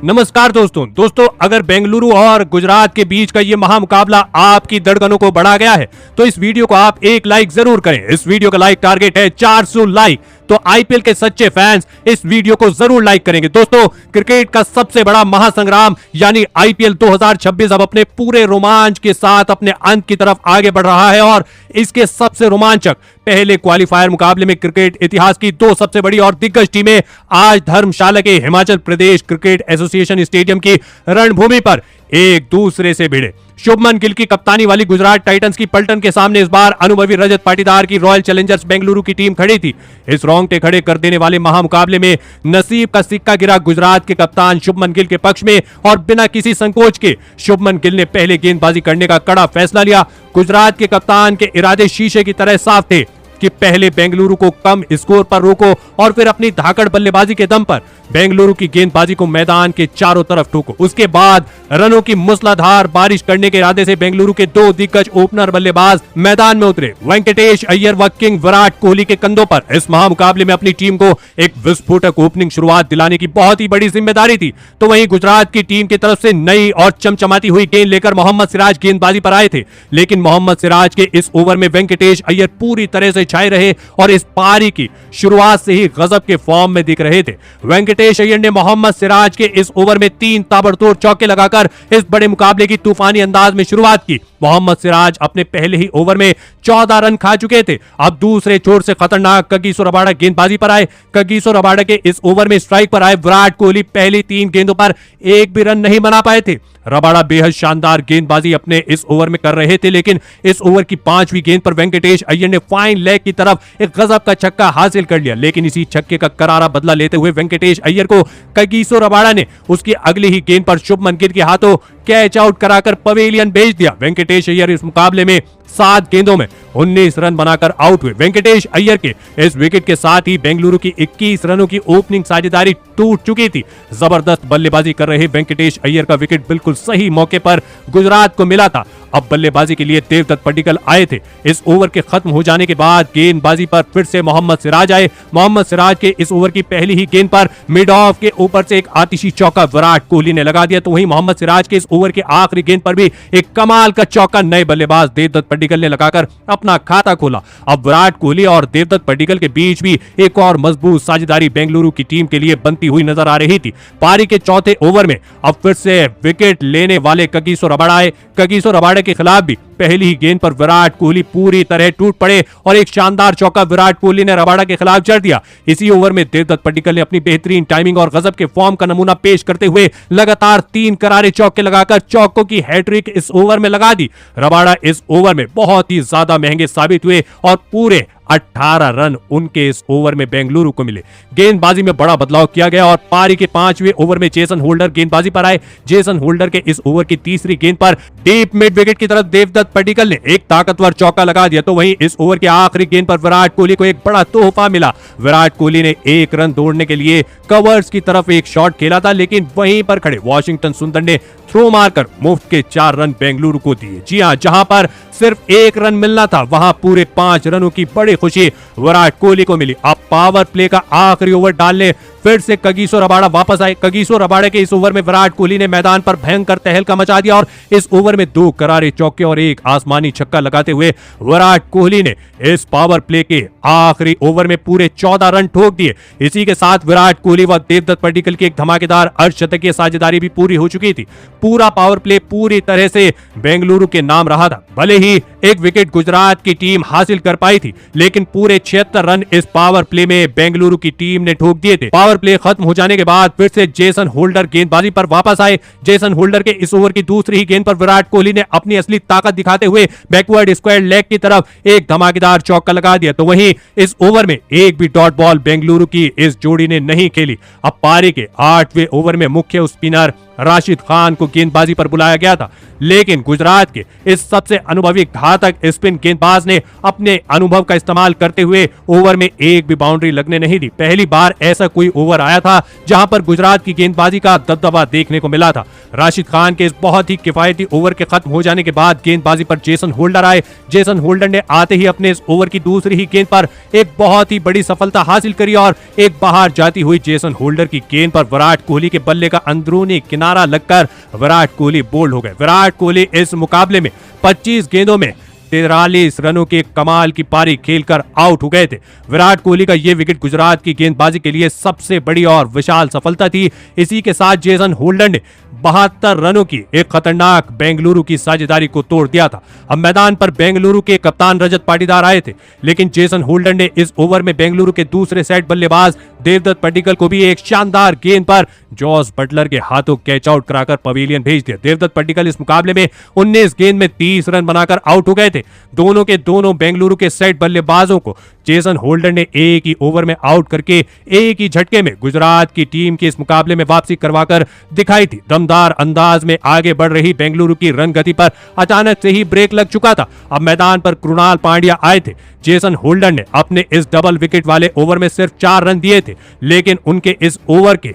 नमस्कार दोस्तों अगर बेंगलुरु और गुजरात के बीच का ये महामुकाबला आपकी धड़कनों को बढ़ा गया है तो इस वीडियो को आप एक लाइक जरूर करें। इस वीडियो का लाइक टारगेट है 400 लाइक, तो आईपीएल के सच्चे फैंस इस वीडियो को जरूर लाइक करेंगे। दोस्तों, क्रिकेट का सबसे बड़ा महासंग्राम यानी आईपीएल 2026 अब अपने पूरे रोमांच के साथ अपने अंत की तरफ आगे बढ़ रहा है और इसके सबसे रोमांचक पहले क्वालिफायर मुकाबले में क्रिकेट इतिहास की दो सबसे बड़ी और दिग्गज टीमें आज धर्मशाला के Himachal Pradesh cricket association stadium की रणभूमि पर एक दूसरे से भिड़े। शुभमन गिल की कप्तानी वाली गुजरात टाइटंस की पलटन के सामने इस बार अनुभवी रजत पाटीदार की रॉयल चैलेंजर्स बेंगलुरु की टीम खड़ी थी। इस रोंगटे खड़े कर देने वाले महामुकाबले में नसीब का सिक्का गिरा गुजरात के कप्तान शुभमन गिल के पक्ष में और बिना किसी संकोच के शुभमन गिल ने पहले गेंदबाजी करने का कड़ा फैसला लिया। गुजरात के कप्तान के इरादे शीशे की तरह साफ थे कि पहले बेंगलुरु को कम स्कोर पर रोको और फिर अपनी धाकड़ बल्लेबाजी के दम पर बेंगलुरु की गेंदबाजी को मैदान के चारों तरफ ठोको। उसके बाद रनों की मूसलाधार बारिश करने के इरादे से बेंगलुरु के दो दिग्गज ओपनर बल्लेबाज मैदान में उतरे। वेंकटेश अय्यर व किंग विराट कोहली के कंधों पर इस महामुकाबले में अपनी टीम को एक विस्फोटक ओपनिंग शुरुआत दिलाने की बहुत ही बड़ी जिम्मेदारी थी। तो वहीं गुजरात की टीम की तरफ से नई और चमचमाती हुई गेंद लेकर मोहम्मद सिराज गेंदबाजी पर आए थे, लेकिन मोहम्मद सिराज के इस ओवर में वेंकटेश अय्यर पूरी तरह से छाए रहे और इस पारी की शुरुआत से ही गजब के फॉर्म में दिख रहे थे। वेंकटेश अय्यर ने मोहम्मद सिराज के इस ओवर में 3 ताबड़तोड़ चौके लगाकर इस बड़े मुकाबले की तूफानी अंदाज में शुरुआत की। मोहम्मद सिराज अपने पहले ही ओवर में 14 रन खा चुके थे। अब दूसरे छोर से खतरनाक कगिसो रबाडा गेंदबाजी पर आए। कगिसो रबाडा के इस ओवर में स्ट्राइक पर आए विराट कोहली पहली 3 गेंदों पर एक भी रन नहीं बना पाए थे। रबाडा बेहद शानदार गेंदबाजी अपने इस ओवर में कर रहे थे, लेकिन इस ओवर की 5वीं गेंद पर वेंकटेश अय्यर ने फाइन लेग की तरफ एक गजब का छक्का हासिल कर लिया, लेकिन इसी छक्के का करारा बदला लेते हुए वेंकटेश अय्यर को कगिसो रबाडा ने उसकी अगली ही गेंद पर शुभमन गिल के हाथों कैच आउट कराकर पवेलियन भेज दिया। वेंकटेश अय्यर इस मुकाबले में 7 गेंदों में 19 रन बनाकर आउट हुए। वेंकटेश अय्यर के इस विकेट के साथ ही बेंगलुरु की 21 रनों की ओपनिंग साझेदारी टूट चुकी थी। जबरदस्त बल्लेबाजी कर रहे वेंकटेश अय्यर का विकेट बिल्कुल सही मौके पर गुजरात को मिला था। अब बल्लेबाजी के लिए देवदत्त पडिक्कल आए थे। इस ओवर के खत्म हो जाने के बाद गेंदबाजी पर फिर से मोहम्मद सिराज आए। मोहम्मद सिराज के इस ओवर की पहली ही गेंद पर मिड ऑफ के ऊपर से एक आतिशी चौका विराट कोहली ने लगा दिया। तो वहीं मोहम्मद सिराज के इस ओवर के आखिरी गेंद पर भी एक कमाल का चौका नए बल्लेबाज देवदत्त पडिक्कल ने लगाकर अपना खाता खोला। अब विराट कोहली और देवदत्त पडिक्कल के बीच भी एक और मजबूत साझेदारी बेंगलुरु की टीम के लिए बनती हुई नजर आ रही थी। पारी के चौथे ओवर में अब फिर से विकेट लेने वाले कगिसो रबाडा आए। कगिसो रबाडा के खिलाफ भी पहली ही गेंद पर विराट कोहली पूरी तरह टूट पड़े और एक शानदार चौका विराट कोहली ने रबाडा के खिलाफ जड़ दिया। इसी ओवर में देवदत्त पडिक्कल ने अपनी बेहतरीन टाइमिंग और गजब के फॉर्म का नमूना पेश करते हुए लगातार 3 करारे चौके लगाकर चौकों की हैट्रिक इस ओवर में लगा दी। रबाडा इस ओवर में बहुत ही ज्यादा महंगे साबित हुए और पूरे 18 रन उनके इस ओवर में बेंगलुरु को मिले। गेंदबाजी में बड़ा बदलाव किया गया और पारी के 5वें ओवर में जेसन होल्डर गेंदबाजी पर आए। जेसन होल्डर के इस ओवर की तीसरी गेंद पर डीप मिड विकेट की तरफ देवदत्त पडिक्कल ने एक ताकतवर चौका लगा दिया। तो वहीं इस ओवर के आखिरी गेंद पर विराट कोहली को एक बड़ा तोहफा मिला। विराट कोहली ने 1 रन दौड़ने के लिए कवर्स की तरफ एक शॉट खेला था, लेकिन वहीं पर खड़े वाशिंगटन सुंदर ने थ्रो मारकर मुफ्त के 4 रन बेंगलुरु को दिए। जी हां, जहां पर सिर्फ 1 रन मिलना था वहां पूरे 5 रनों की बड़ी खुशी विराट कोहली को मिली। अब पावर प्ले का आखिरी ओवर डालने फिर से कगिसो रबाडा वापस आए। कगिसो रबाडा के इस ओवर में विराट कोहली ने मैदान पर भयंकर तहलका मचा दिया और इस ओवर में 2 करारे चौके और एक आसमानी छक्का लगाते हुए विराट कोहली ने इस पावर प्ले के आखिरी ओवर में पूरे 14 रन ठोक दिए। इसी के साथ विराट कोहली व देवदत्त पडिक्कल की एक धमाकेदार अर्धशतकीय साझेदारी भी पूरी हो चुकी थी। पूरा पावर प्ले पूरी तरह से बेंगलुरु के नाम रहा था। भले ही एक विकेट गुजरात की टीम हासिल कर पाई थी, लेकिन पूरे 76 रन इस पावर प्ले में बेंगलुरु की टीम ने ठोक दिए थे। पावर प्ले खत्म हो जाने के बाद फिर से जेसन होल्डर गेंदबाजी पर वापस आए। जेसन होल्डर के इस ओवर की दूसरी ही गेंद पर विराट कोहली ने अपनी असली ताकत दिखाते हुए बैकवर्ड स्क्वायर लेग की तरफ एक धमाकेदार चौका लगा दिया। तो वहीं इस ओवर में एक भी डॉट बॉल बेंगलुरु की इस जोड़ी ने नहीं खेली। अब पारी के 8वें ओवर में मुख्य स्पिनर राशिद खान को गेंदबाजी पर बुलाया गया था, लेकिन गुजरात के इस सबसे अनुभवी घातक स्पिन गेंदबाज ने अपने अनुभव का इस्तेमाल करते हुए ओवर में एक भी बाउंड्री लगने नहीं दी। पहली बार ऐसा कोई ओवर आया था जहां पर गुजरात की गेंदबाजी का दबदबा देखने को मिला था। राशिद खान के इस बहुत ही किफायती ओवर के खत्म हो जाने के बाद गेंदबाजी पर जेसन होल्डर आए। जेसन होल्डर ने आते ही अपने इस ओवर की दूसरी ही गेंद पर एक बहुत ही बड़ी सफलता हासिल करी और एक बाहर जाती हुई जेसन होल्डर की गेंद पर विराट कोहली के बल्ले का अंदरूनी किनारा लगकर विराट कोहली बोल्ड हो गए। विराट कोहली इस मुकाबले में 25 गेंदों में 43 रनों के कमाल की पारी खेलकर आउट हो गए थे। विराट कोहली का यह विकेट गुजरात की गेंदबाजी के लिए सबसे बड़ी और विशाल सफलता थी। इसी के साथ जेसन होल्डर ने 72 रनों की एक खतरनाक बेंगलुरु की साझेदारी को तोड़ दिया था। अब मैदान पर बेंगलुरु के कप्तान रजत पाटीदार आए थे, लेकिन जेसन होल्डर ने इस ओवर में बेंगलुरु के दूसरे सेट बल्लेबाज देवदत्त पड्डीकल को भी एक शानदार गेंद पर जॉस बटलर के हाथों कैच आउट कराकर पवेलियन भेज दिया। देवदत्त पड्डीकल इस मुकाबले में 19 गेंद में 30 रन बनाकर आउट हो गए थे। दोनों के दोनों बेंगलुरु के सेट बल्लेबाजों को जेसन होल्डर ने एक ही ओवर में आउट करके एक ही झटके में गुजरात की टीम के इस मुकाबले में वापसी करवाकर दिखाई थी। दमदार अंदाज में आगे बढ़ रही बेंगलुरु की रन गति पर अचानक से ही ब्रेक लग चुका था। अब मैदान पर कृणाल पांड्या आए थे। जेसन होल्डर ने अपने इस डबल विकेट वाले ओवर में सिर्फ 4 रन दिए थे, लेकिन उनके इस ओवर के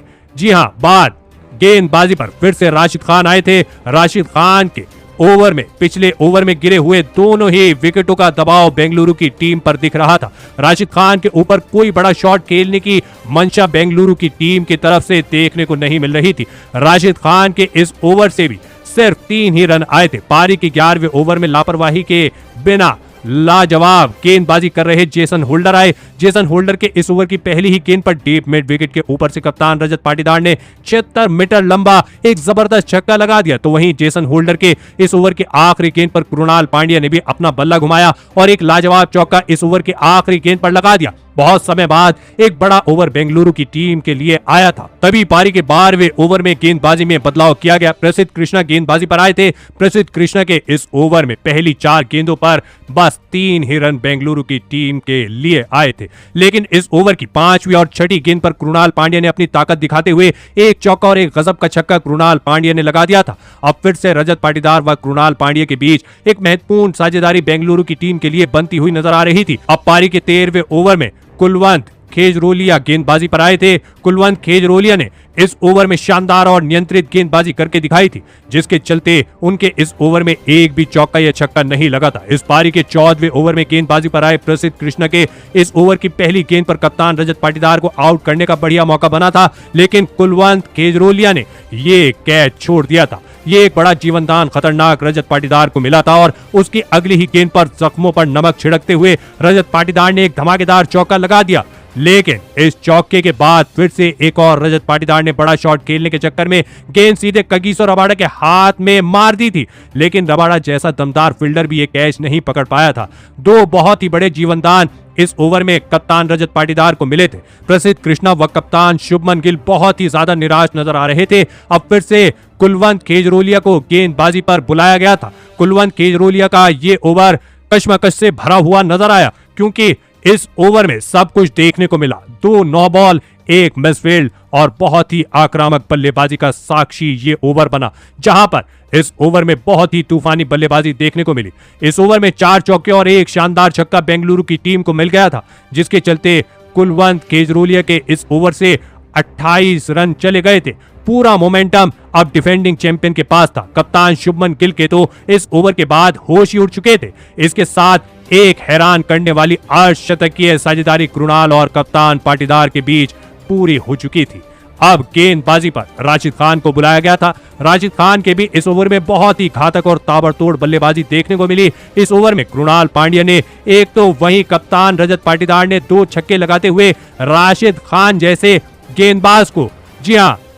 बाद गेंदबाजी पर फिर से राशिद खान आए थे। राशिद खान के ओवर में पिछले ओवर में गिरे हुए दोनों ही विकेटों का दबाव बेंगलुरु की टीम पर दिख रहा था। राशिद खान के ऊपर कोई बड़ा शॉट खेलने की मंशा बेंगलुरु की टीम की तरफ से देखने को नहीं मिल रही थी। राशिद खान के इस ओवर से भी सिर्फ 3 ही रन आए थे। पारी के 11वें ओवर में लापरवाही के बिना लाजवाब गेंदबाजी कर रहे जेसन होल्डर आए। जेसन होल्डर के इस ओवर की पहली ही गेंद पर डीप मिड विकेट के ऊपर से कप्तान रजत पाटीदार ने 76 मीटर लंबा एक जबरदस्त छक्का लगा दिया। तो वहीं जेसन होल्डर के इस ओवर के आखिरी गेंद पर कृणाल पांड्या ने भी अपना बल्ला घुमाया और एक लाजवाब चौका इस ओवर के आखिरी गेंद पर लगा दिया। बहुत समय बाद एक बड़ा ओवर बेंगलुरु की टीम के लिए आया था। तभी पारी के 12वें ओवर में गेंदबाजी में बदलाव किया गया। प्रसिद्ध कृष्णा गेंदबाजी पर आए थे। प्रसिद्ध कृष्णा के इस ओवर में पहली 4 गेंदों पर बस 3 ही रन बेंगलुरु की टीम के लिए आए थे, लेकिन इस ओवर की 5वीं और 6ठी गेंद पर कृणाल पांड्या ने अपनी ताकत दिखाते हुए एक चौका और एक गजब का छक्का कृणाल पांड्या ने लगा दिया था। अब फिर से रजत पाटीदार व कृणाल पांड्या के बीच एक महत्वपूर्ण साझेदारी बेंगलुरु की टीम के लिए बनती हुई नजर आ रही थी। अब पारी के 13वें ओवर में कुलवंत खेजरोलिया गेंदबाजी पर आए थे। कुलवंत खेजरोलिया ने इस ओवर में शानदार और नियंत्रित गेंदबाजी करके दिखाई थी, जिसके चलते उनके इस ओवर में एक भी चौका या छक्का नहीं लगा था। इस पारी के 14वें ओवर में गेंदबाजी पर आए प्रसिद्ध कृष्णा के इस ओवर की पहली गेंद पर कप्तान रजत पाटीदार को आउट करने का बढ़िया मौका बना था, लेकिन कुलवंत खेजरोलिया ने ये कैच छोड़ दिया था। ये एक बड़ा जीवनदान खतरनाक रजत पाटीदार को मिला था और उसकी अगली ही गेंद पर जख्मों पर नमक छिड़कते हुए रजत पाटीदार ने एक धमाकेदार चौका लगा दिया। लेकिन इस चौके के बाद फिर से एक और रजत पाटीदार ने बड़ा शॉट खेलने के चक्कर में गेंद सीधे कगिसो रबाडा के हाथ में मार दी थी, लेकिन रबाडा जैसा दमदार फील्डर भी ये कैच नहीं पकड़ पाया था। 2 बहुत ही बड़े जीवनदान इस ओवर में कप्तान रजत पाटीदार को मिले थे। प्रसिद्ध कृष्णा व कप्तान शुभमन गिल बहुत ही ज्यादा निराश नजर आ रहे थे। अब फिर से कुलवंत खेजरोलिया को गेंदबाजी पर बुलाया गया था। कुलवंत खेजरोलिया का ये ओवर कशमकश से भरा हुआ नजर आया, क्योंकि इस ओवर में सब कुछ देखने को मिला। 2 नो बॉल, 1 मिसफील्ड और बहुत ही आक्रामक बल्लेबाजी का साक्षी ये ओवर बना, जहां पर इस ओवर में बहुत ही तूफानी बल्लेबाजी देखने को मिली। इस ओवर में 4 चौके और एक शानदार छक्का बेंगलुरु की टीम को मिल गया था, जिसके चलते कुलवंत खेजरोलिया के इस ओवर से 28 रन चले गए थे। पूरा मोमेंटम अब डिफेंडिंग चैंपियन के पास था। कप्तान शुभमन गिल के तो इस ओवर के बाद होश ही उड़ चुके थे। इसके साथ एक हैरान करने वाली अर्धशतकीय साझेदारी कृणाल और कप्तान पाटीदार के बीच पूरी हो चुकी थी। अब गेंदबाजी पर राशिद खान को बुलाया गया था। राशिद खान के भी इस ओवर में बहुत ही घातक और ताबड़तोड़ बल्लेबाजी देखने को मिली। इस ओवर में कृणाल पांड्या ने एक तो वहीं कप्तान रजत पाटीदार ने 2 छक्के लगाते हुए राशिद खान जैसे गेंदबाज को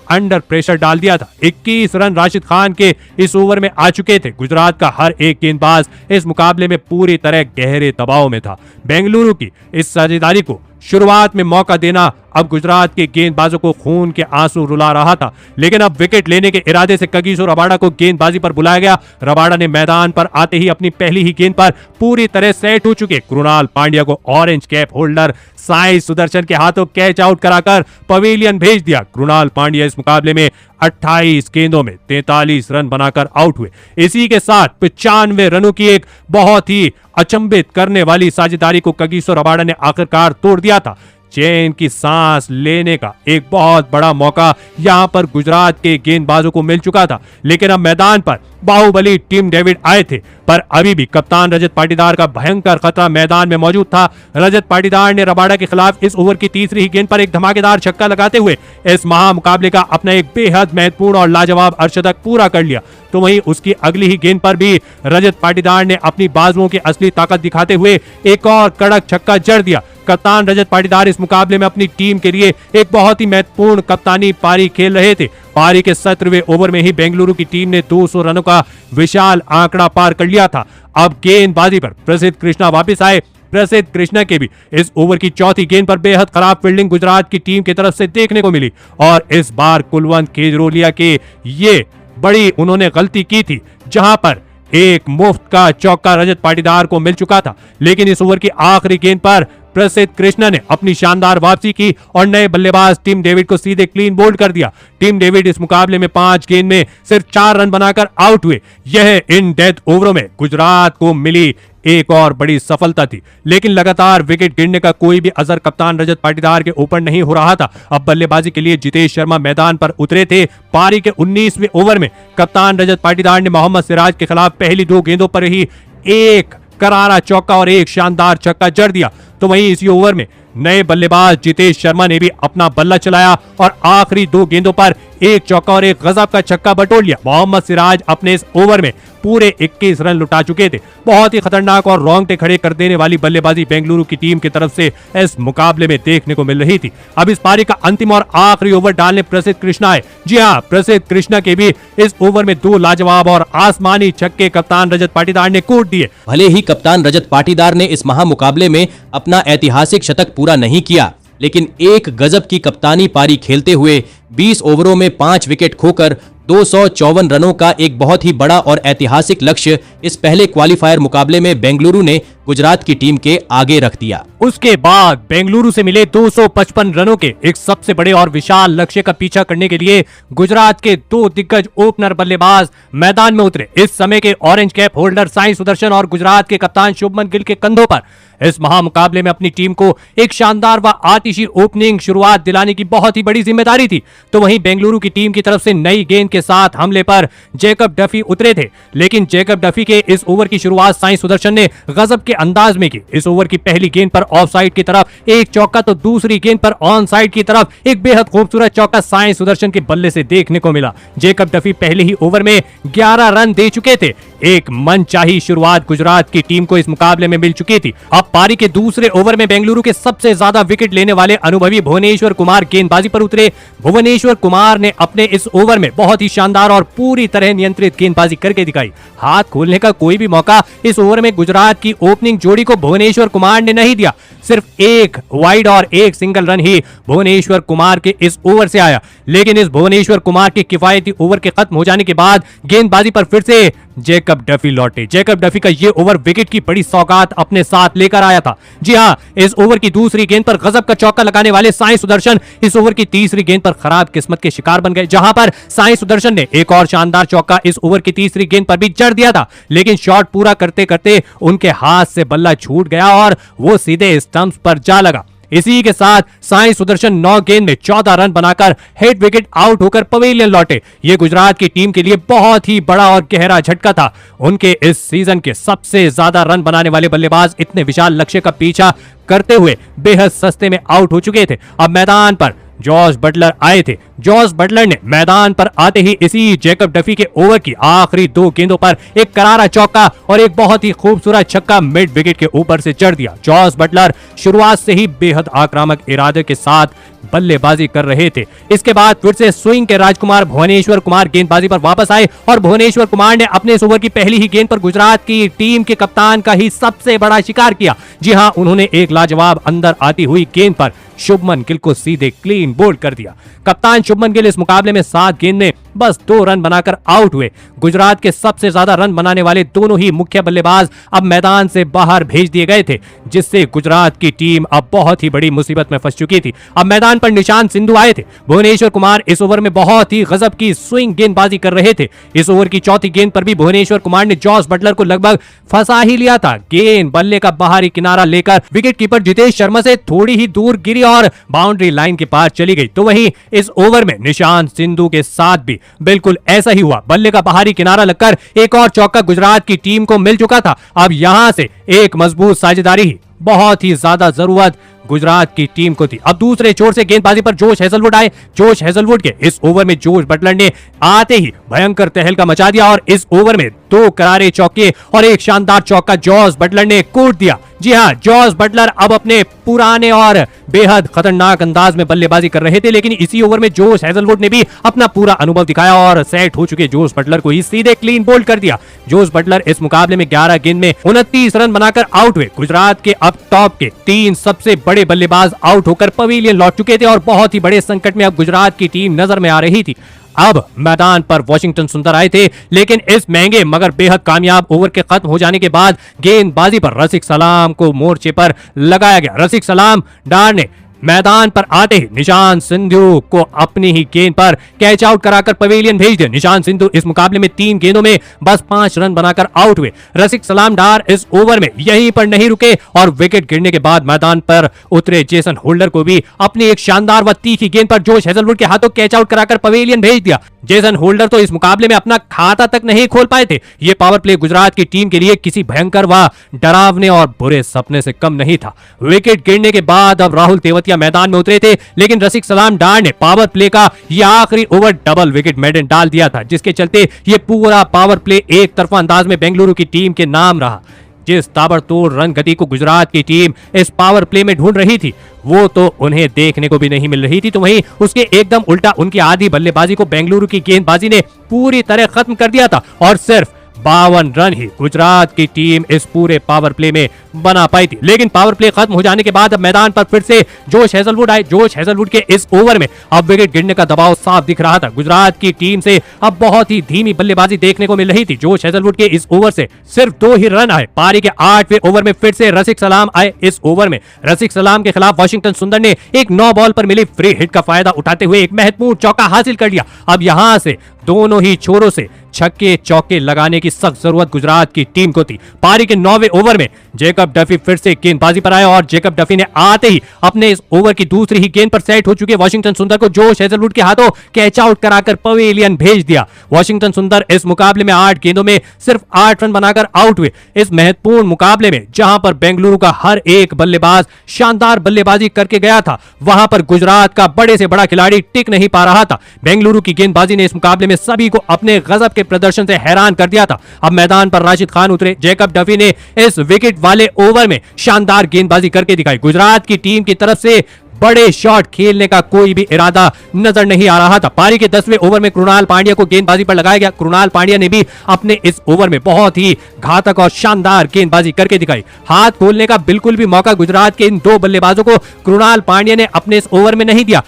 अंडर प्रेशर डाल दिया था। 21 रन राशिद खान के इस ओवर में आ चुके थे। गुजरात का हर एक गेंदबाज इस मुकाबले में पूरी तरह गहरे दबाव में था। बेंगलुरु की इस साझेदारी को शुरुआत में मौका देना अब गुजरात के गेंदबाजों को खून के आंसू रुला रहा था, लेकिन अब विकेट लेने के इरादे से कगिसो रबाडा को गेंदबाजी पर बुलाया गया। रबाडा ने मैदान पर आते ही अपनी पहली ही गेंद पर पूरी तरह सेट हो चुके कृणाल पांड्या को orange cap holder Sai Sudarshan के हाथों कैच आउट कराकर पवेलियन भेज दिया। कृणाल पांड्या इस मुकाबले में 28 गेंदों में 43 रन बनाकर आउट हुए। इसी के साथ 95 रनों की एक बहुत ही अचंभित करने वाली साझेदारी को कगिसो रबाडा ने आखिरकार तोड़ दिया था। चैन की सांस लेने का एक बहुत बड़ा मौका यहां पर गुजरात के गेंदबाजों को मिल चुका था, लेकिन अब मैदान पर बाहुबली टिम डेविड आए थे, पर अभी भी कप्तान रजत पाटीदार का भयंकर खतरा मैदान में मौजूद था। रजत पाटीदार ने रबाडा के खिलाफ इस ओवर की तीसरी ही गेंद पर एक धमाकेदार छक्का लगाते हुए इस महामुकाबले का अपना एक बेहद महत्वपूर्ण और लाजवाब अर्धशतक पूरा कर लिया। तो वहीं उसकी अगली ही गेंद पर भी रजत पाटीदार ने अपनी बाजुओं की असली ताकत दिखाते हुए एक और कड़क छक्का जड़ दिया। कप्तान रजत पाटीदार इस मुकाबले में अपनी टीम के लिए एक बहुत ही महत्वपूर्ण कप्तानी पारी खेल रहे थे। पारी के 17वें ओवर में ही बेंगलुरु की टीम ने 200 रनों का विशाल आंकड़ा पार कर लिया था। अब गेंदबाजी पर प्रसिद्ध कृष्णा वापस आए। प्रसिद्ध कृष्णा के भी इस ओवर की चौथी गेंद पर बेहद खराब फील्डिंग गुजरात की टीम की तरफ से देखने को मिली और इस बार कुलवंत केजरोलिया के ये बड़ी उन्होंने गलती की थी, जहां पर एक मुफ्त का चौका रजत पाटीदार को मिल चुका था। लेकिन इस ओवर की आखिरी गेंद पर प्रसिद्ध कृष्णा ने अपनी शानदार वापसी की और नए बल्लेबाज टिम डेविड को सीधे क्लीन बोल्ड कर दिया। टिम डेविड इस मुकाबले में 5 गेंद में सिर्फ 4 रन बनाकर आउट हुए। यह इन डेथ ओवरों में गुजरात को मिली एक और बड़ी सफलता थी, लेकिन लगातार विकेट गिरने का कोई भी असर कप्तान रजत पाटीदार के ऊपर नहीं हो रहा था। अब बल्लेबाजी के लिए जितेश शर्मा मैदान पर उतरे थे। पारी के 19वें ओवर में कप्तान रजत पाटीदार ने मोहम्मद सिराज के खिलाफ पहली 2 गेंदों पर ही एक करारा चौका और एक शानदार छक्का जड़ दिया। तो वहीं इसी ओवर में नए बल्लेबाज जितेश शर्मा ने भी अपना बल्ला चलाया और आखिरी 2 गेंदों पर एक चौका और एक गजब का छक्का बटोर लिया। मोहम्मद सिराज अपने इस ओवर में पूरे 21 रन लुटा चुके थे। बहुत ही खतरनाक और रोंगटे खड़े कर देने वाली बल्लेबाजी बेंगलुरु की टीम की तरफ से इस मुकाबले में देखने को मिल रही थी। अब इस पारी का अंतिम और आखिरी ओवर डालने प्रसिद्ध कृष्णा आए। जी हां, प्रसिद्ध कृष्णा के भी इस ओवर में 2 लाजवाब और आसमानी छक्के कप्तान रजत पाटीदार ने कूट दिए। भले ही कप्तान रजत पाटीदार ने इस महामुकाबले में अपना ऐतिहासिक शतक पूरा नहीं किया, लेकिन एक गजब की कप्तानी पारी खेलते हुए 20 ओवरों में 5 विकेट खोकर 254 रनों का एक बहुत ही बड़ा और ऐतिहासिक लक्ष्य इस पहले क्वालिफायर मुकाबले में बेंगलुरु ने गुजरात की टीम के आगे रख दिया। उसके बाद बेंगलुरु से मिले 255 रनों के एक सबसे बड़े और विशाल लक्ष्य का पीछा करने के लिए गुजरात के 2 दिग्गज ओपनर बल्लेबाज मैदान में उतरे। इस समय के orange cap holder Sai Sudarshan और गुजरात के कप्तान शुभमन गिल के कंधों पर इस महामुकाबले में अपनी टीम को एक शानदार व आतिशी ओपनिंग शुरुआत दिलाने की बहुत ही बड़ी जिम्मेदारी थी। तो वहीं बेंगलुरु की टीम की तरफ से नई गेंद के साथ हमले पर जैकब डफी उतरे थे, लेकिन जैकब डफी के इस ओवर की शुरुआत साई सुदर्शन ने गजब के अंदाज में की। इस ओवर की पहली गेंद पर ऑफ साइड की तरफ एक चौका तो दूसरी गेंद पर ऑन साइड की तरफ एक बेहद खूबसूरत चौका साई सुदर्शन के बल्ले से देखने को मिला। जैकब डफी पहले ही ओवर में 11 रन दे चुके थे। एक मनचाही शुरुआत गुजरात की टीम को इस मुकाबले में मिल चुकी थी। अब पारी के दूसरे ओवर में बेंगलुरु के सबसे ज्यादा विकेट लेने वाले अनुभवी भुवनेश्वर कुमार गेंदबाजी पर उतरे। भुवनेश्वर कुमार ने अपने इस ओवर में बहुत ही शानदार और पूरी तरह नियंत्रित गेंदबाजी करके दिखाई। हाथ खोलने का कोई भी मौका इस ओवर में गुजरात की ओपनिंग जोड़ी को भुवनेश्वर कुमार ने नहीं दिया। सिर्फ एक वाइड और एक सिंगल रन ही भुवनेश्वर कुमार के इस ओवर से आया। लेकिन इस भुवनेश्वर कुमार के किफायती ओवर के खत्म हो जाने के बाद गेंदबाजी पर फिर से जैकब डफी लौटे। जैकब डफी का ये ओवर विकेट की बड़ी सौगात अपने साथ लेकर आया था। जी हां, इस ओवर की दूसरी गेंद पर गजब का चौका लगाने वाले साई सुदर्शन इस ओवर की तीसरी गेंद पर खराब किस्मत के शिकार बन गए, जहां पर साई सुदर्शन ने एक और शानदार चौका इस ओवर की तीसरी गेंद पर भी जड़ दिया था। लेकिन शॉट पूरा करते करते उनके हाथ से बल्ला छूट गया और वो सीधे स्टंप्स पर जा लगा। इसी के साथ साई सुदर्शन 9 गेंद में 14 रन बनाकर हेड विकेट आउट होकर पवेलियन लौटे। ये गुजरात की टीम के लिए बहुत ही बड़ा और गहरा झटका था। उनके इस सीजन के सबसे ज्यादा रन बनाने वाले बल्लेबाज इतने विशाल लक्ष्य का पीछा करते हुए बेहद सस्ते में आउट हो चुके थे। अब मैदान पर जॉस बटलर आए थे। जॉस बटलर ने मैदान पर आते ही इसी जैकब डफी के ओवर की आखिरी 2 गेंदों पर एक करारा चौका और एक बहुत ही खूबसूरत छक्का मिड विकेट के ऊपर से जड़ दिया। जॉस बटलर शुरुआत से ही बेहद आक्रामक इरादे के साथ बल्लेबाजी कर रहे थे। इसके बाद फिर से स्विंग के राजकुमार भुवनेश्वर कुमार गेंदबाजी पर वापस आए और भुवनेश्वर कुमार ने अपने इस ओवर की पहली ही गेंद पर गुजरात की टीम के कप्तान का ही सबसे बड़ा शिकार किया। जी हां, उन्होंने एक लाजवाब अंदर आती हुई गेंद पर शुभमन गिल को सीधे क्लीन बोल्ड कर दिया। कप्तान शुभमन गिल इस मुकाबले में 7 गेंद में बस 2 रन बनाकर आउट हुए। गुजरात के सबसे ज्यादा रन बनाने वाले दोनों ही मुख्य बल्लेबाज अब मैदान से बाहर भेज दिए गए थे, जिससे गुजरात की टीम अब बहुत ही बड़ी मुसीबत में फंस चुकी थी। अब मैदान पर निशांत सिंधु आए थे। भुवनेश्वर कुमार इस ओवर में बहुत ही गजब की स्विंग गेंदबाजी कर रहे थे। इस ओवर की चौथी गेंद पर भी भुवनेश्वर कुमार ने जॉस बटलर को लगभग फंसा ही लिया था। गेंद बल्ले का बाहरी किनारा लेकर विकेटकीपर जितेश शर्मा से थोड़ी ही दूर गिरी और बाउंड्री लाइन के पार चली गई। तो वहीं इस ओवर में निशांत सिंधु के साथ भी बिल्कुल ऐसा ही हुआ। बल्ले का बाहरी किनारा लगकर एक और चौका गुजरात की टीम को मिल चुका था। अब यहां से एक मजबूत साझेदारी ही बहुत ही ज्यादा जरूरत गुजरात की टीम को थी। अब दूसरे छोर से गेंदबाजी पर जोश हेजलवुड आए। जोश हेजलवुड के इस ओवर में जोश बटलर ने आते ही भयंकर तहलका मचा दिया और इस ओवर में 2 करारे चौके और एक शानदार चौका जॉस बटलर ने कूट दिया। जी हां, जॉस बटलर अब अपने पुराने और बेहद खतरनाक अंदाज में बल्लेबाजी कर रहे थे, लेकिन इसी ओवर में जोश हेजलवुड ने भी अपना पूरा अनुभव दिखाया और सेट हो चुके जोश बटलर को ही सीधे क्लीन बोल्ड कर दिया। जोश बटलर इस मुकाबले में 11 गेंद में 29 रन बनाकर आउट हुए। गुजरात के अब टॉप के 3 सबसे बड़े बल्लेबाज आउट होकर पवेलियन लौट चुके थे और बहुत ही बड़े संकट में अब गुजरात की टीम नजर में आ रही थी। अब मैदान पर वॉशिंगटन सुंदर आए थे, लेकिन इस महंगे मगर बेहद कामयाब ओवर के खत्म हो जाने के बाद गेंदबाजी पर रसिक सलाम को मोर्चे पर लगाया गया। रसिक सलाम डार ने मैदान पर आते ही निशांत सिंधु को अपनी ही गेंद पर कैच आउट कराकर पवेलियन भेज दिया। निशांत सिंधु इस मुकाबले में 3 गेंदों में बस 5 रन बनाकर आउट हुए। रसिक सलाम डार इस ओवर में यहीं पर नहीं रुके और विकेट गिरने के बाद मैदान पर उतरे जेसन होल्डर को भी अपनी एक शानदार व तीखी गेंद पर जोश हेजलवुड के हाथों कैच आउट कराकर पवेलियन भेज दिया। जेसन होल्डर तो इस मुकाबले में अपना खाता तक नहीं खोल पाए थे। ये पावर प्ले गुजरात की टीम के लिए किसी भयंकर व डरावने और बुरे सपने से कम नहीं था। विकेट गिरने के बाद अब राहुल तेवतिया मैदान में उतरे थे, लेकिन रसिक सलाम डार ने पावर प्ले का यह आखिरी ओवर डबल विकेट मेडन डाल दिया था, जिसके चलते ये पूरा पावर प्ले एक तरफा अंदाज में बेंगलुरु की टीम के नाम रहा। जिस ताबड़तोड़ रन गति को गुजरात की टीम इस पावर प्ले में ढूंढ रही थी, वो तो उन्हें देखने को भी नहीं मिल रही थी। तो वहीं उसके एकदम उल्टा उनकी आधी बल्लेबाजी को बेंगलुरु की गेंदबाजी ने पूरी तरह खत्म कर दिया था और सिर्फ 52 रन ही गुजरात की टीम इस पूरे पावर प्ले में बना पाई थी। लेकिन पावर प्ले खत्म हो जाने के बाद अब मैदान पर फिर से जोश हेजलवुड आए। जोश हेजलवुड के इस ओवर में अब विकेट गिरने का दबाव साफ दिख रहा था। गुजरात की टीम से अब बहुत ही धीमी बल्लेबाजी देखने को मिल रही थी। जोश हेजलवुड के इस ओवर से सिर्फ 2 ही रन आए। पारी के 8वें ओवर में फिर से रसिक सलाम आए। इस ओवर में रसिक सलाम के खिलाफ वॉशिंगटन सुंदर ने एक 9 बॉल पर मिली फ्री हिट का फायदा उठाते हुए एक महत्वपूर्ण चौका हासिल कर लिया। अब यहां से दोनों ही छोरों से छक्के चौके लगाने की सख्त जरूरत गुजरात की टीम को थी। पारी के 9वें ओवर में जेकब डफी फिर से गेंदबाजी पर आए और जेकब डफी ने आते ही अपने इस ओवर की दूसरी ही गेंद पर सेट हो चुके वॉशिंगटन सुंदर को जोश हेजलवुड के हाथों कैच आउट कराकर पवेलियन भेज दिया। वॉशिंगटन सुंदर इस मुकाबले में 8 गेंदों में सिर्फ 8 रन बनाकर आउट हुए। इस महत्वपूर्ण मुकाबले में जहां पर बेंगलुरु का हर एक बल्लेबाज शानदार बल्लेबाजी करके गया था, वहां पर गुजरात का बड़े से बड़ा खिलाड़ी टिक नहीं पा रहा था। बेंगलुरु की गेंदबाजी ने इस मुकाबले में सभी को अपने गजब के प्रदर्शन से हैरान कर दिया था। अब मैदान पर राशिद खान उतरे। जेकब डफी ने इस विकेट वाले ओवर में शानदार गेंदबाजी करके दिखाई। गुजरात की टीम की तरफ से बड़े शॉट खेलने का कोई भी इरादा नजर नहीं आ रहा था। पारी के 10वें ओवर में कृणाल पांड्या को गेंदबाजी पर लगाया गया। कृणाल पांड्या ने भी अपने इस ओवर में बहुत ही घातक और शानदार गेंदबाजी करके दिखाई। हाथ खोलने का बिल्कुल भी मौका गुजरात के इन 2 बल्लेबाजों को कृणाल पांड्या ने अपने इस ओवर में नहीं दिया।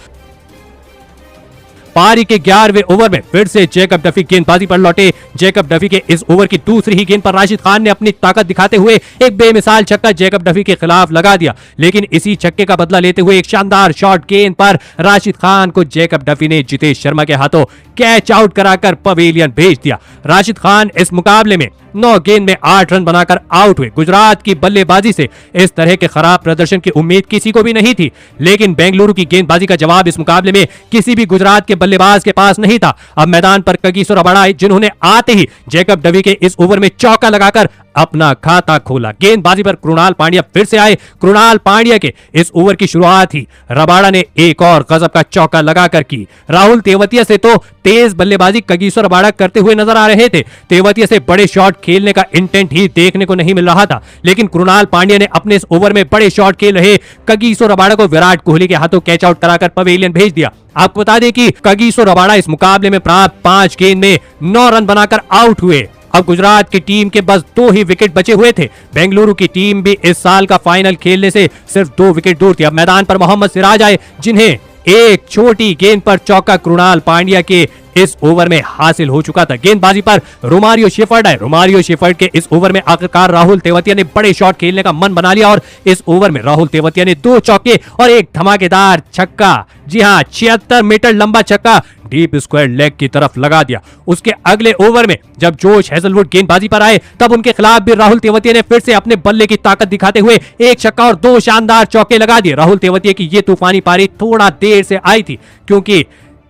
पारी के 11वें ओवर में फिर से जेकब डफी गेंदबाजी पर लौटे। जेकब डफी के इस ओवर की दूसरी ही गेंद पर राशिद खान ने अपनी ताकत दिखाते हुए एक बेमिसाल छक्का जेकब डफी के खिलाफ लगा दिया। लेकिन इसी छक्के का बदला लेते हुए एक शानदार शॉट गेंद पर राशिद खान को जेकब डफी ने जितेश शर्मा के हाथों कैच आउट कराकर पवेलियन भेज दिया। राशिद खान इस मुकाबले में 9 गेंद में 8 रन बनाकर आउट हुए। गुजरात की बल्लेबाजी से इस तरह के खराब प्रदर्शन की उम्मीद किसी को भी नहीं थी, लेकिन बेंगलुरु की गेंदबाजी का जवाब इस मुकाबले में किसी भी गुजरात के बल्लेबाज के पास नहीं था। अब मैदान पर कगिसो रबाडा आए, जिन्होंने आते ही जेकब डफी के इस ओवर में चौका लगाकर अपना खाता खोला। गेंदबाजी पर कृणाल पांड्या फिर से आए। कृणाल पांड्या के इस ओवर की शुरुआत ही रबाडा ने एक और गजब का चौका लगाकर की। राहुल तेवतिया से तो तेज बल्लेबाजी कगिसो रबाडा करते हुए नजर आ रहे थे। तेवतिया से बड़े शॉट खेलने का इंटेंट ही देखने को नहीं मिल रहा था, लेकिन कृणाल पांड्या ने अपने इस ओवर में बड़े शॉट खेल रहे कगिसो रबाडा को विराट कोहली के हाथों कैच आउट कराकर पवेलियन भेज दिया। आपको बता दें कि कगिसो रबाडा इस मुकाबले में प्राप्त 5 गेंद में 9 रन बनाकर आउट हुए। अब गुजरात की टीम के बस 2 ही विकेट बचे हुए थे। बेंगलुरु की टीम भी इस साल का फाइनल खेलने से सिर्फ 2 विकेट दूर थी। अब मैदान पर मोहम्मद सिराज आए, जिन्हें एक छोटी गेंद पर चौका कृणाल पांड्या के इस ओवर में हासिल हो चुका था। गेंदबाजी पर रोमारियो शेफर्ड आए। रोमारियो शेफर्ड के इस ओवर में आखिरकार राहुल तेवतिया ने बड़े शॉट खेलने का मन बना लिया और इस ओवर में राहुल तेवतिया ने 2 चौके और एक धमाकेदार छक्का, जी हां 76 मीटर लंबा छक्का डीप स्क्वायर लेग की तरफ लगा दिया। उसके अगले ओवर में जब जोश हेजलवुड गेंदबाजी पर आए, तब उनके खिलाफ भी राहुल तेवतिया ने फिर से अपने बल्ले की ताकत दिखाते हुए एक छक्का और 2 शानदार चौके लगा दिए। राहुल तेवतिया की ये तूफानी पारी थोड़ा देर से आई थी, क्योंकि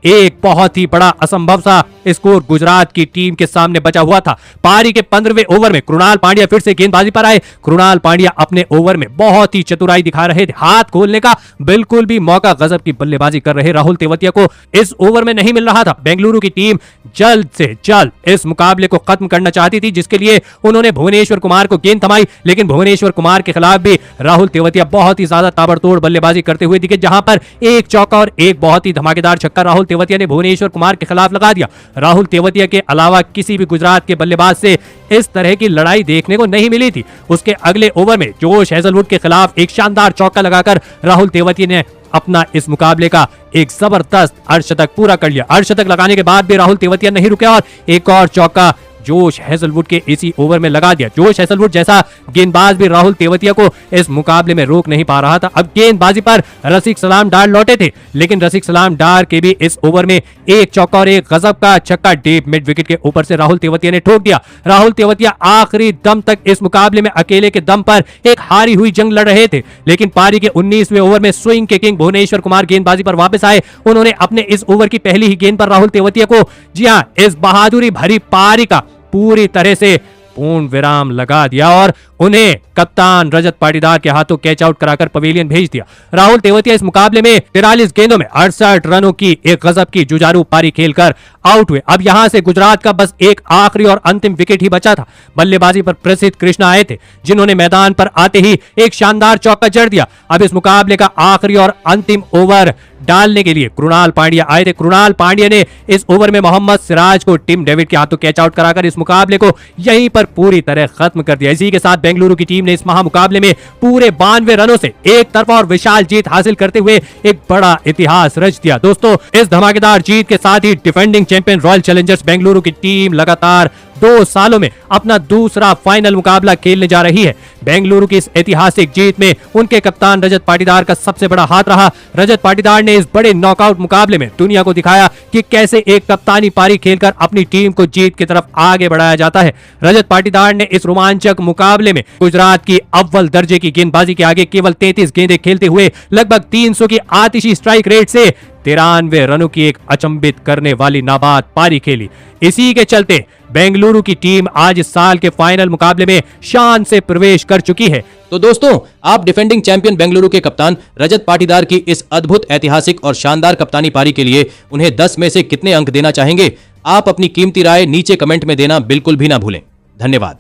एक बहुत ही बड़ा असंभव सा स्कोर गुजरात की टीम के सामने बचा हुआ था। पारी के 15वें ओवर में कृणाल पांड्या फिर से गेंदबाजी पर आए। कृणाल पांड्या अपने ओवर में बहुत ही चतुराई दिखा रहे थे, हाथ खोलने का बिल्कुल भी मौका, गजब की बल्लेबाजी कर रहे राहुल तेवतिया को इस ओवर में नहीं मिल रहा था। बेंगलुरु की टीम जल्द से जल्द इस मुकाबले को खत्म करना चाहती थी, जिसके लिए उन्होंने भुवनेश्वर कुमार को गेंद थमाई, लेकिन भुवनेश्वर कुमार के खिलाफ भी राहुल तेवतिया बहुत ही ज्यादा ताबड़तोड़ बल्लेबाजी करते हुए दिखे, जहां पर एक चौका और एक बहुत ही धमाकेदार छक्का राहुल तेवतिया ने भुवनेश्वर कुमार के खिलाफ लगा दिया। राहुल तेवतिया के अलावा किसी भी गुजरात के बल्लेबाज से इस तरह की लड़ाई देखने को नहीं मिली थी। उसके अगले ओवर में जोश हेजलवुड के खिलाफ एक शानदार चौका लगाकर राहुल तेवतिया ने अपना इस मुकाबले का एक जबरदस्त अर्धशतक पूरा कर लिया। अर्धशतक लगाने के बाद भी राहुल तेवतिया नहीं रुके और एक और चौका जोश हेजलवुड के इसी ओवर में लगा दिया। जोश हेजलवुड जैसा गेंदबाज भी राहुल तेवतिया को इस मुकाबले में रोक नहीं पा रहा था। अब गेंदबाजी पर रसिक सलाम डार लौटे थे, लेकिन रसिक सलाम डार के भी इस ओवर में एक चौका और एक गजब का छक्का डीप मिड विकेट के ऊपर से राहुल तेवतिया ने ठोक दिया। राहुल तेवतिया आखिरी दम तक इस मुकाबले में अकेले के दम पर एक हारी हुई जंग लड़ रहे थे, लेकिन पारी के 19वें ओवर में स्विंग के किंग भुवनेश्वर कुमार गेंदबाजी पर वापस आए। उन्होंने अपने इस ओवर की पहली ही गेंद पर राहुल तेवतिया को, जी हां, इस बहादुरी भरी पारी का पूरी तरह से पूर्ण विराम लगा दिया और उन्हें कप्तान रजत पाटीदार के हाथों कैच आउट कराकर पवेलियन भेज दिया। राहुल तेवतिया इस मुकाबले में 43 गेंदों में 68 रनों की एक गजब की जुझारू पारी खेलकर आउट हुए। अब यहां से गुजरात का बस एक आखिरी और अंतिम विकेट ही बचा था। बल्लेबाजी पर प्रसिद्ध कृष्णा आए थे, जिन्होंने मैदान पर आते ही एक शानदार चौका जड़ दिया। अब इस मुकाबले का आखिरी और अंतिम ओवर डालने के लिए कृणाल पांड्या आए थे। कृणाल पांड्या ने इस ओवर में मोहम्मद सिराज को टिम डेविड के हाथों कैच आउट कराकर इस मुकाबले को यहीं पर पूरी तरह खत्म कर दिया। इसी के साथ बेंगलुरु की टीम ने इस महामुकाबले में पूरे 92 रनों से एक तरफा और विशाल जीत हासिल करते हुए एक बड़ा इतिहास रच दिया। दोस्तों, इस धमाकेदार जीत के साथ ही defending champion Royal Challengers Bengaluru की टीम लगातार 2 सालों में अपना दूसरा फाइनल मुकाबला खेलने जा रही है। बेंगलुरु की इस ऐतिहासिक जीत में उनके कप्तान रजत पाटीदार का सबसे बड़ा हाथ रहा। रजत पाटीदार ने इस बड़े नॉकआउट मुकाबले में दुनिया को दिखाया कि कैसे एक कप्तानी पारी खेलकर अपनी टीम को जीत की तरफ आगे बढ़ाया जाता है। रजत पाटीदार ने इस रोमांचक मुकाबले में गुजरात की अव्वल दर्जे की गेंदबाजी के आगे केवल 33 गेंदें खेलते हुए लगभग 300 की आतिशी स्ट्राइक रेट से 93 रनों की एक अचंभित करने वाली नाबाद पारी खेली। इसी के चलते बेंगलुरु की टीम आज इस साल के फाइनल मुकाबले में शान से प्रवेश कर चुकी है। तो दोस्तों, आप डिफेंडिंग चैंपियन बेंगलुरु के कप्तान रजत पाटीदार की इस अद्भुत ऐतिहासिक और शानदार कप्तानी पारी के लिए उन्हें 10 में से कितने अंक देना चाहेंगे? आप अपनी कीमती राय नीचे कमेंट में देना बिल्कुल भी ना भूलें। धन्यवाद।